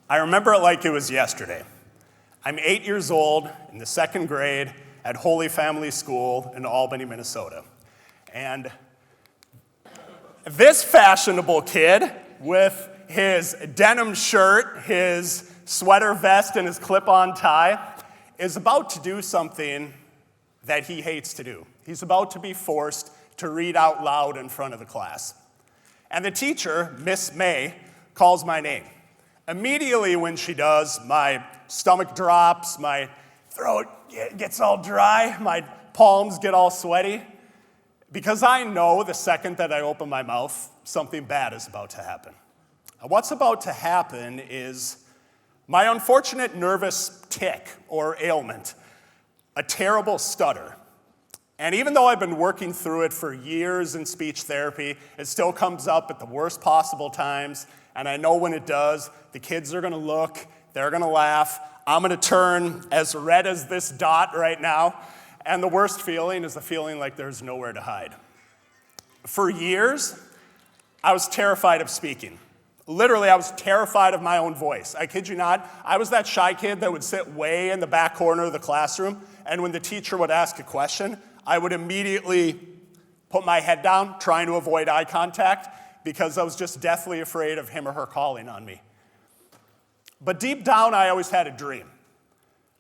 I remember it like it was yesterday. I'm 8 years old in the second grade at Holy Family School in Albany, Minnesota. And this fashionable kid with his denim shirt, his sweater vest, and his clip-on tie is about to do something that he hates to do. He's about to be forced to read out loud in front of the class. And the teacher, Miss May, calls my name. Immediately when she does, my stomach drops, my throat gets all dry, my palms get all sweaty, because I know the second that I open my mouth, something bad is about to happen. And what's about to happen is my unfortunate nervous tic or ailment, a terrible stutter. And even though I've been working through it for years in speech therapy, it still comes up at the worst possible times. And I know when it does, the kids are gonna look, they're gonna laugh, I'm gonna turn as red as this dot right now. And the worst feeling is the feeling like there's nowhere to hide. For years, I was terrified of speaking. Literally, I was terrified of my own voice. I kid you not, I was that shy kid that would sit way in the back corner of the classroom, and when the teacher would ask a question, I would immediately put my head down, trying to avoid eye contact, because I was just deathly afraid of him or her calling on me. But deep down, I always had a dream.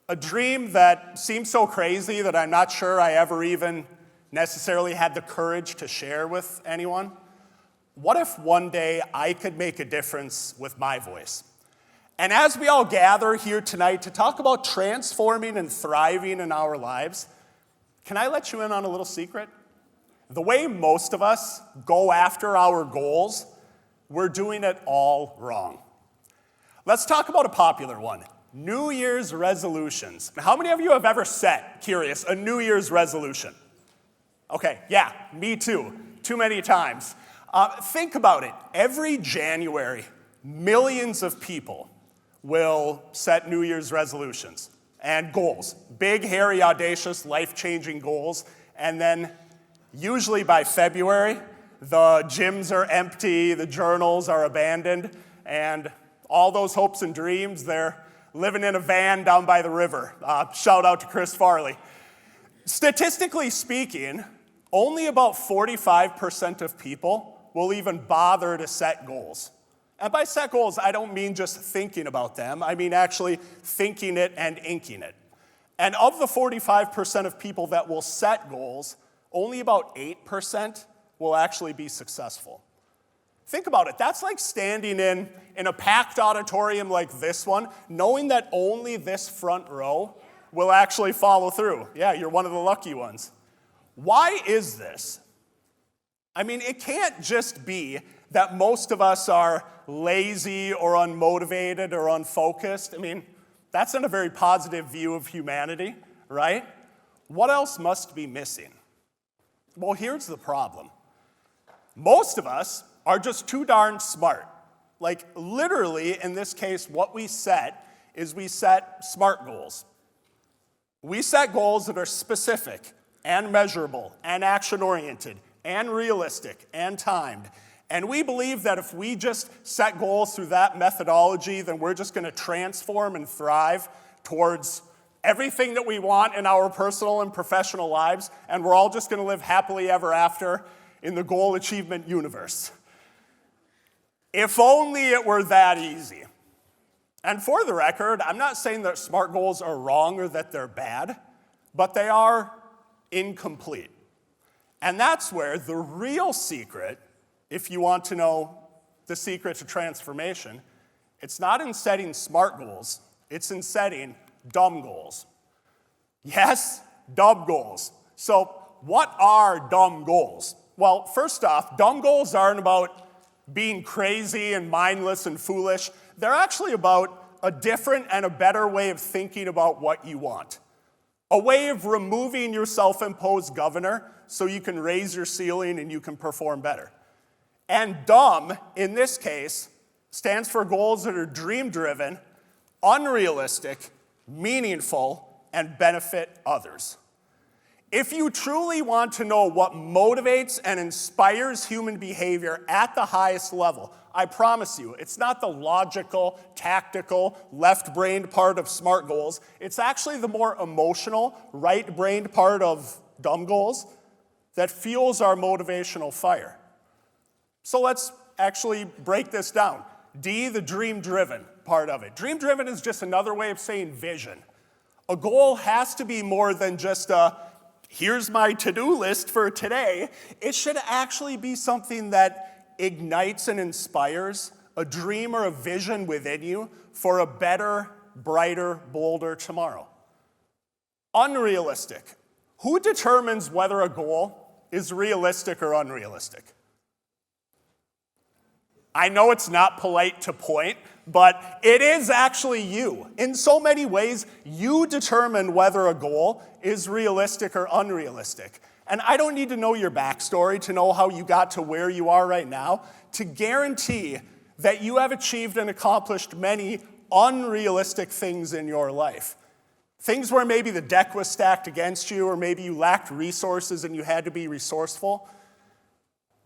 A dream that seemed so crazy that I'm not sure I ever even necessarily had the courage to share with anyone. What if one day I could make a difference with my voice? And as we all gather here tonight to talk about transforming and thriving in our lives, can I let you in on a little secret? The way most of us go after our goals, we're doing it all wrong. Let's talk about a popular one, New Year's resolutions. How many of you have ever set, curious, a New Year's resolution? Okay, yeah, me too, too many times. Think about it. Every January, millions of people will set New Year's resolutions and goals. Big, hairy, audacious, life-changing goals. And then usually by February, the gyms are empty, the journals are abandoned, and all those hopes and dreams, they're living in a van down by the river. Shout out to Chris Farley. Statistically speaking, only about 45% of people will even bother to set goals. And by set goals, I don't mean just thinking about them. I mean actually thinking it and inking it. And of the 45% of people that will set goals, only about 8% will actually be successful. Think about it. That's like standing in a packed auditorium like this one, knowing that only this front row will actually follow through. Yeah, you're one of the lucky ones. Why is this? I mean, it can't just be that most of us are lazy or unmotivated or unfocused. I mean, that's not a very positive view of humanity, right? What else must be missing? Well, here's the problem. Most of us are just too darn smart. Like literally, in this case, what we set is we set SMART goals. We set goals that are specific and measurable and action-oriented and realistic and timed. And we believe that if we just set goals through that methodology, then we're just gonna transform and thrive towards everything that we want in our personal and professional lives, and we're all just gonna live happily ever after in the goal achievement universe. If only it were that easy. And for the record, I'm not saying that SMART goals are wrong or that they're bad, but they are incomplete. And that's where the real secret, if you want to know the secret to transformation, it's not in setting SMART goals, it's in setting dumb goals. Yes, dumb goals. So what are dumb goals? Well, first off, dumb goals aren't about being crazy and mindless and foolish. They're actually about a different and a better way of thinking about what you want. A way of removing your self-imposed governor so you can raise your ceiling and you can perform better. And dumb, in this case, stands for goals that are dream-driven, unrealistic, meaningful, and benefit others. If you truly want to know what motivates and inspires human behavior at the highest level, I promise you, it's not the logical, tactical, left-brained part of SMART goals. It's actually the more emotional, right-brained part of dumb goals that fuels our motivational fire. So let's actually break this down. D, the dream-driven part of it. Dream-driven is just another way of saying vision. A goal has to be more than just here's my to-do list for today. It should actually be something that ignites and inspires a dream or a vision within you for a better, brighter, bolder tomorrow. Unrealistic. Who determines whether a goal is realistic or unrealistic? I know it's not polite to point, but it is actually you. In so many ways, you determine whether a goal is realistic or unrealistic. And I don't need to know your backstory to know how you got to where you are right now to guarantee that you have achieved and accomplished many unrealistic things in your life. Things where maybe the deck was stacked against you, or maybe you lacked resources and you had to be resourceful.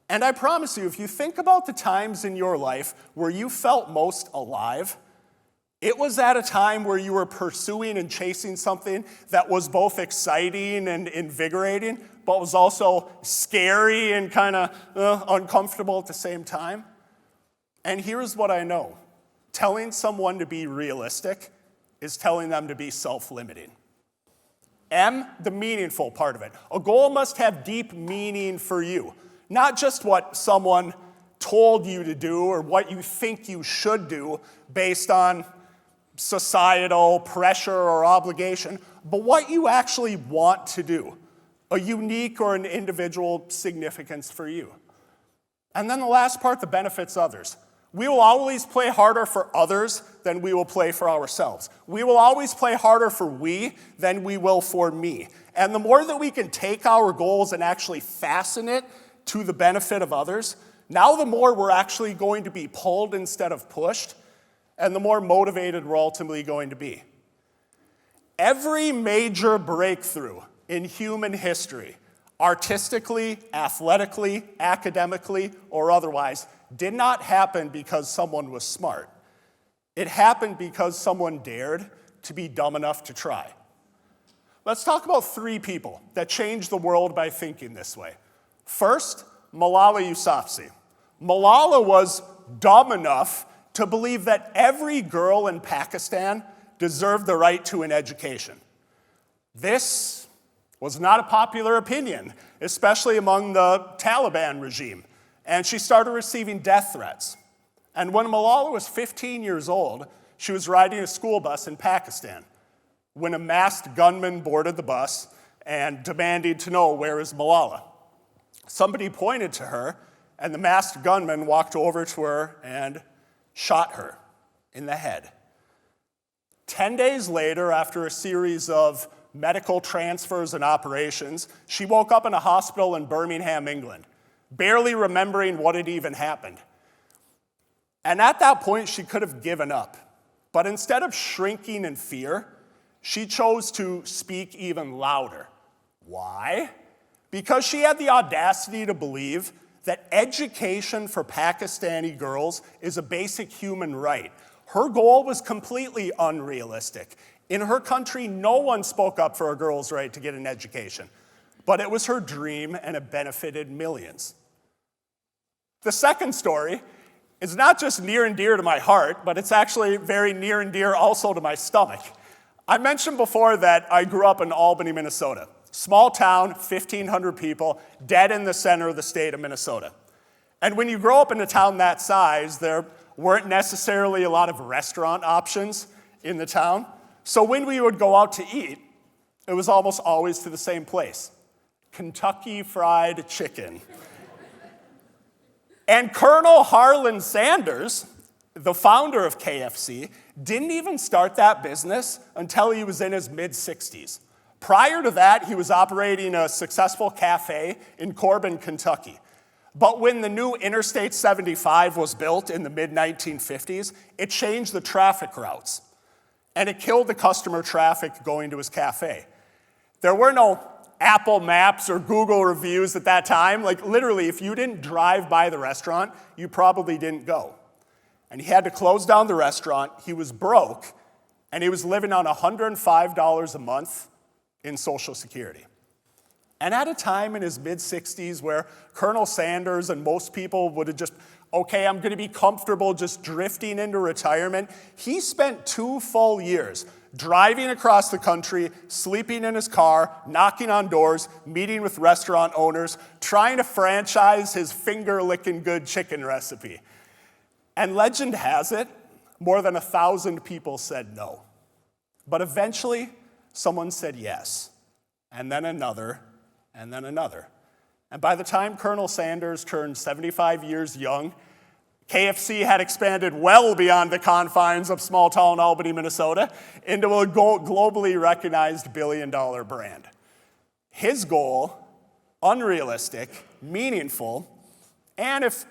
And I promise you, if you think about the times in your life where you felt most alive, it was at a time where you were pursuing and chasing something that was both exciting and invigorating, but was also scary and kind of uncomfortable at the same time. And here's what I know. Telling someone to be realistic is telling them to be self-limiting. M, the meaningful part of it. A goal must have deep meaning for you. Not just what someone told you to do or what you think you should do based on societal pressure or obligation, but what you actually want to do, a unique or an individual significance for you. And then the last part, the benefits others. We will always play harder for others than we will play for ourselves. We will always play harder for we than we will for me. And the more that we can take our goals and actually fasten it to the benefit of others, now the more we're actually going to be pulled instead of pushed, and the more motivated we're ultimately going to be. Every major breakthrough in human history, artistically, athletically, academically, or otherwise, did not happen because someone was smart. It happened because someone dared to be dumb enough to try. Let's talk about 3 people that changed the world by thinking this way. First, Malala Yousafzai. Malala was dumb enough to believe that every girl in Pakistan deserved the right to an education. This was not a popular opinion, especially among the Taliban regime, and she started receiving death threats. And when Malala was 15 years old, she was riding a school bus in Pakistan when a masked gunman boarded the bus and demanded to know, "Where is Malala?" Somebody pointed to her, and the masked gunman walked over to her and shot her in the head. 10 days later, after a series of medical transfers and operations, she woke up in a hospital in Birmingham, England, barely remembering what had even happened. And at that point, she could have given up. But instead of shrinking in fear, she chose to speak even louder. Why? Because she had the audacity to believe that education for Pakistani girls is a basic human right. Her goal was completely unrealistic. In her country, no one spoke up for a girl's right to get an education. But it was her dream, and it benefited millions. The second story is not just near and dear to my heart, but it's actually very near and dear also to my stomach. I mentioned before that I grew up in Albany, Minnesota. Small town, 1,500 people, dead in the center of the state of Minnesota. And when you grow up in a town that size, there weren't necessarily a lot of restaurant options in the town. So when we would go out to eat, it was almost always to the same place, Kentucky Fried Chicken. And Colonel Harlan Sanders, the founder of KFC, didn't even start that business until he was in his mid-60s. Prior to that, he was operating a successful cafe in Corbin, Kentucky. But when the new Interstate 75 was built in the mid-1950s, it changed the traffic routes, and it killed the customer traffic going to his cafe. There were no Apple Maps or Google reviews at that time. Like literally, if you didn't drive by the restaurant, you probably didn't go. And he had to close down the restaurant. He was broke, and he was living on $105 a month in Social Security. And at a time in his mid-60s where Colonel Sanders and most people would have just, okay, I'm going to be comfortable just drifting into retirement, he spent 2 full years driving across the country, sleeping in his car, knocking on doors, meeting with restaurant owners, trying to franchise his finger-licking good chicken recipe. And legend has it, more than 1,000 people said no. But eventually, someone said yes, and then another, and then another. And by the time Colonel Sanders turned 75 years young, KFC had expanded well beyond the confines of small-town Albany, Minnesota, into a globally recognized billion-dollar brand. His goal, unrealistic, meaningful, and if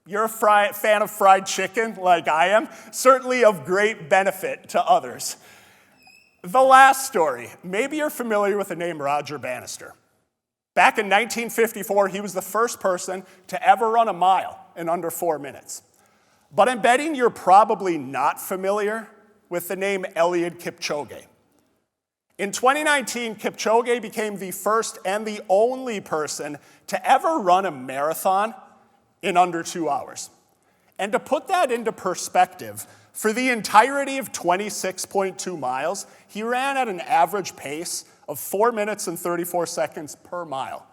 you're a fan of fried chicken like I am, certainly of great benefit to others. The last story, maybe you're familiar with the name Roger Bannister. Back in 1954, he was the first person to ever run a mile in under 4 minutes. But I'm betting you're probably not familiar with the name Eliud Kipchoge. In 2019, Kipchoge became the first and the only person to ever run a marathon in under 2 hours. And to put that into perspective, for the entirety of 26.2 miles, he ran at an average pace of 4 minutes and 34 seconds per mile.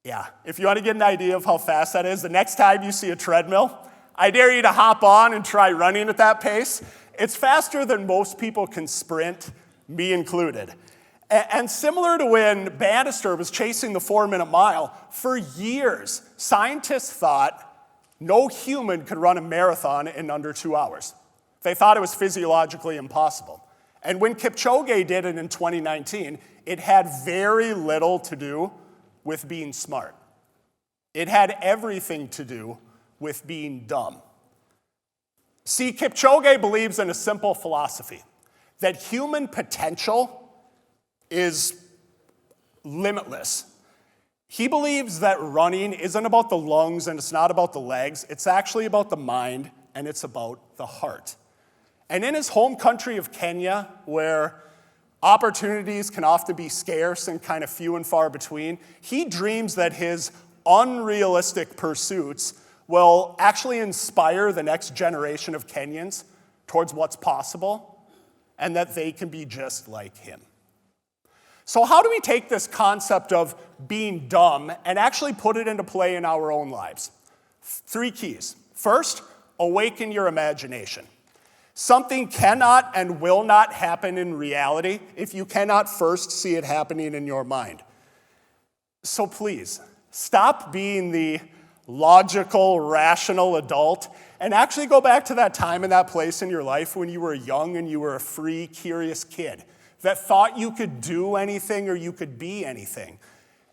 Yeah, if you want to get an idea of how fast that is, the next time you see a treadmill, I dare you to hop on and try running at that pace. It's faster than most people can sprint, me included. And similar to when Bannister was chasing the 4-minute mile, for years, scientists thought no human could run a marathon in under 2 hours. They thought it was physiologically impossible. And when Kipchoge did it in 2019, it had very little to do with being smart. It had everything to do with being dumb. See, Kipchoge believes in a simple philosophy, that human potential is limitless. He believes that running isn't about the lungs and it's not about the legs. It's actually about the mind and it's about the heart. And in his home country of Kenya, where opportunities can often be scarce and kind of few and far between, he dreams that his unrealistic pursuits will actually inspire the next generation of Kenyans towards what's possible and that they can be just like him. So how do we take this concept of being dumb and actually put it into play in our own lives? 3 keys. First, awaken your imagination. Something cannot and will not happen in reality if you cannot first see it happening in your mind. So please, stop being the logical, rational adult and actually go back to that time and that place in your life when you were young and you were a free, curious kid that thought you could do anything or you could be anything.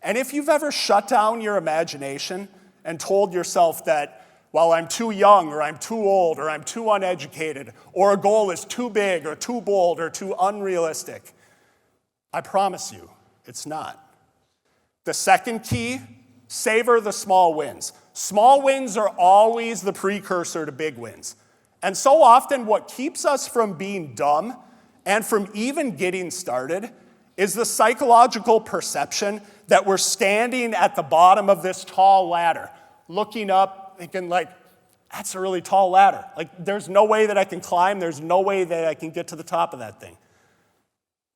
And if you've ever shut down your imagination and told yourself that, well, I'm too young or I'm too old or I'm too uneducated or a goal is too big or too bold or too unrealistic, I promise you, it's not. The second key, savor the small wins. Small wins are always the precursor to big wins. And so often what keeps us from being dumb and from even getting started is the psychological perception that we're standing at the bottom of this tall ladder, looking up, thinking like, that's a really tall ladder. Like, there's no way that I can climb. There's no way that I can get to the top of that thing.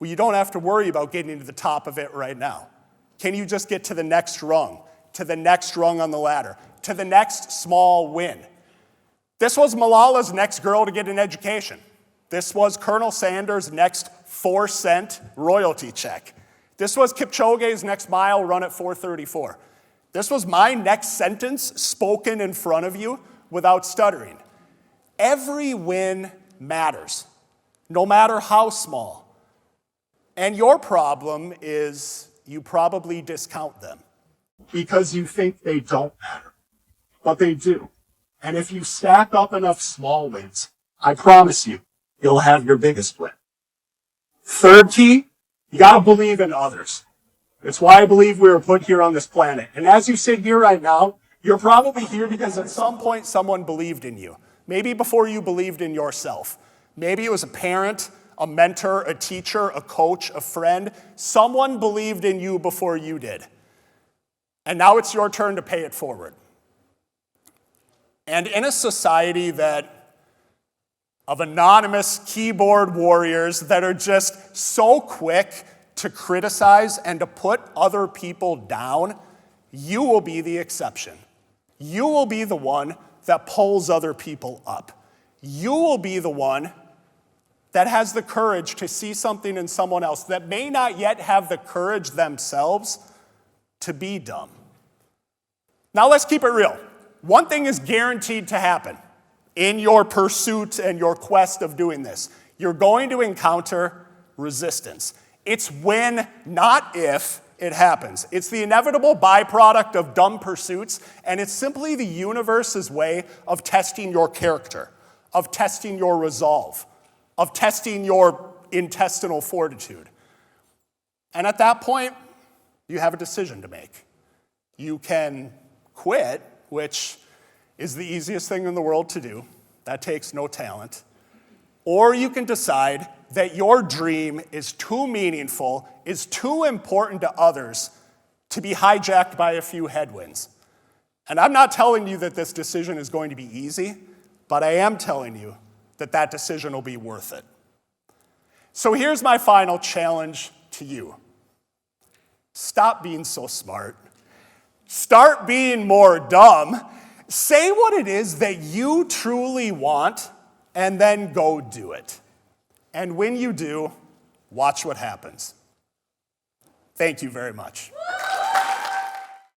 Well, you don't have to worry about getting to the top of it right now. Can you just get to the next rung on the ladder, to the next small win? This was Malala's next girl to get an education. This was Colonel Sanders' next 4-cent royalty check. This was Kipchoge's next mile run at 4:34. This was my next sentence spoken in front of you without stuttering. Every win matters, no matter how small. And your problem is you probably discount them because you think they don't matter, but they do. And if you stack up enough small wins, I promise you, you'll have your biggest win. Third key, you gotta believe in others. It's why I believe we were put here on this planet. And as you sit here right now, you're probably here because at some point Someone believed in you. Maybe before you believed in yourself. Maybe it was a parent, a mentor, a teacher, a coach, a friend. Someone believed in you before you did. And now it's your turn to pay it forward. And in a society of anonymous keyboard warriors that are just so quick to criticize and to put other people down, you will be the exception. You will be the one that pulls other people up. You will be the one that has the courage to see something in someone else that may not yet have the courage themselves to be dumb. Now let's keep it real. One thing is guaranteed to happen in your pursuit and your quest of doing this. You're going to encounter resistance. It's when, not if, it happens. It's the inevitable byproduct of dumb pursuits, and it's simply the universe's way of testing your character, of testing your resolve, of testing your intestinal fortitude. And at that point, you have a decision to make. You can quit, which is the easiest thing in the world to do. That takes no talent. Or you can decide that your dream is too meaningful, is too important to others to be hijacked by a few headwinds. And I'm not telling you that this decision is going to be easy, but I am telling you that that decision will be worth it. So here's my final challenge to you. Stop being so smart. Start being more dumb. Say what it is that you truly want, and then go do it. And when you do, watch what happens. Thank you very much.